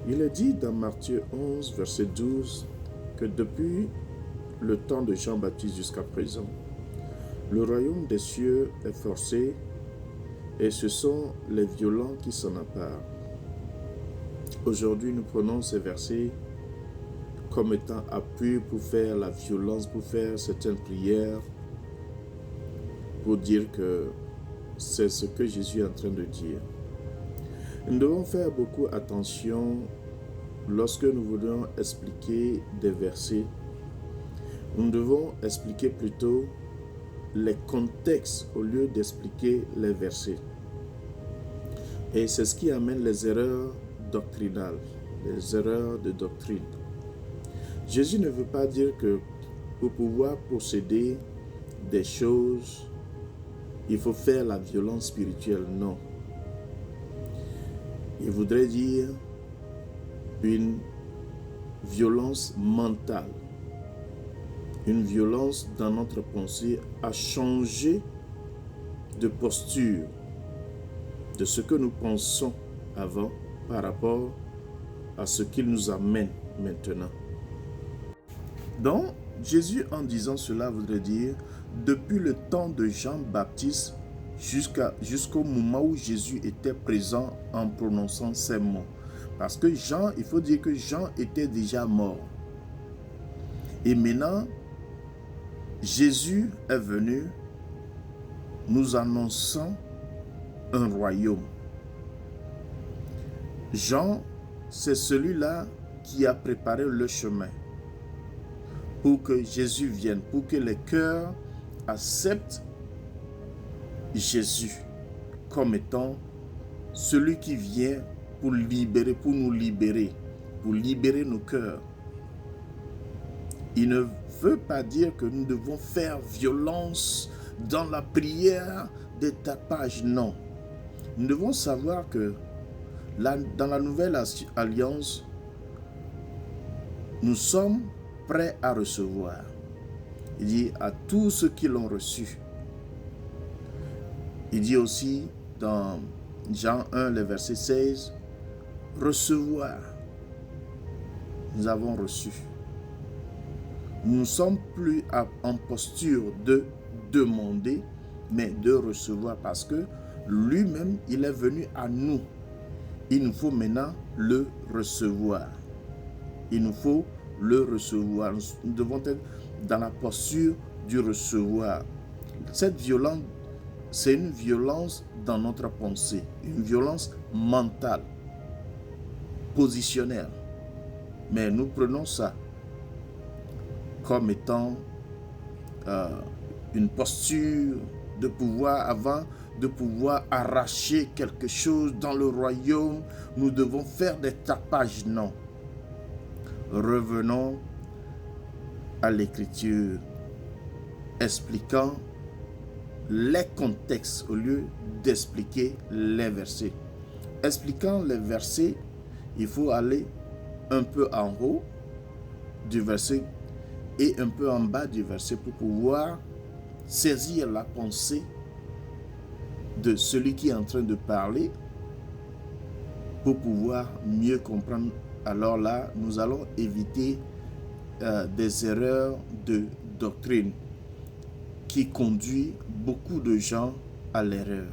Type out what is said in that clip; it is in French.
Il est dit dans Matthieu 11, verset 12, que depuis le temps de Jean-Baptiste jusqu'à présent, le royaume des cieux est forcé et ce sont les violents qui s'en emparent. Aujourd'hui, nous prenons ces versets comme étant appui pour faire la violence, pour faire certaines prières, pour dire que c'est ce que Jésus est en train de dire. Nous devons faire beaucoup attention lorsque nous voulons expliquer des versets. Nous devons expliquer plutôt les contextes au lieu d'expliquer les versets. Et c'est ce qui amène les erreurs doctrinales, les erreurs de doctrine. Jésus ne veut pas dire que pour pouvoir posséder des choses, il faut faire la violence spirituelle, non. Il voudrait dire une violence mentale, une violence dans notre pensée à changer de posture de ce que nous pensons avant par rapport à ce qu'il nous amène maintenant. Donc, Jésus en disant cela voudrait dire depuis le temps de Jean-Baptiste jusqu'au moment où Jésus était présent en prononçant ces mots. Parce que Jean, il faut dire que Jean était déjà mort. Et maintenant, Jésus est venu nous annonçant un royaume. Jean, c'est celui-là qui a préparé le chemin pour que Jésus vienne, pour que les cœurs acceptent Jésus comme étant celui qui vient pour libérer, pour nous libérer, pour libérer nos cœurs. Il ne veut pas dire que nous devons faire violence dans la prière des tapages, non. Nous devons savoir que dans la nouvelle alliance, nous sommes prêts à recevoir. Il dit à tous ceux qui l'ont reçu. Il dit aussi dans Jean 1, le verset 16, recevoir. Nous avons reçu. Nous ne sommes plus en posture de demander, mais de recevoir parce que lui-même, il est venu à nous. Il nous faut maintenant le recevoir. Il nous faut le recevoir. Nous devons être dans la posture du recevoir. Cette violence, c'est une violence dans notre pensée, une violence mentale, positionnelle. Mais nous prenons ça comme étant une posture de pouvoir, avant de pouvoir arracher quelque chose dans le royaume, nous devons faire des tapages, non. Revenons à l'écriture, expliquant les contextes au lieu d'expliquer les versets. Expliquant les versets, il faut aller un peu en haut du verset et un peu en bas du verset pour pouvoir saisir la pensée de celui qui est en train de parler pour pouvoir mieux comprendre. Alors là, nous allons éviter des erreurs de doctrine qui conduisent beaucoup de gens à l'erreur.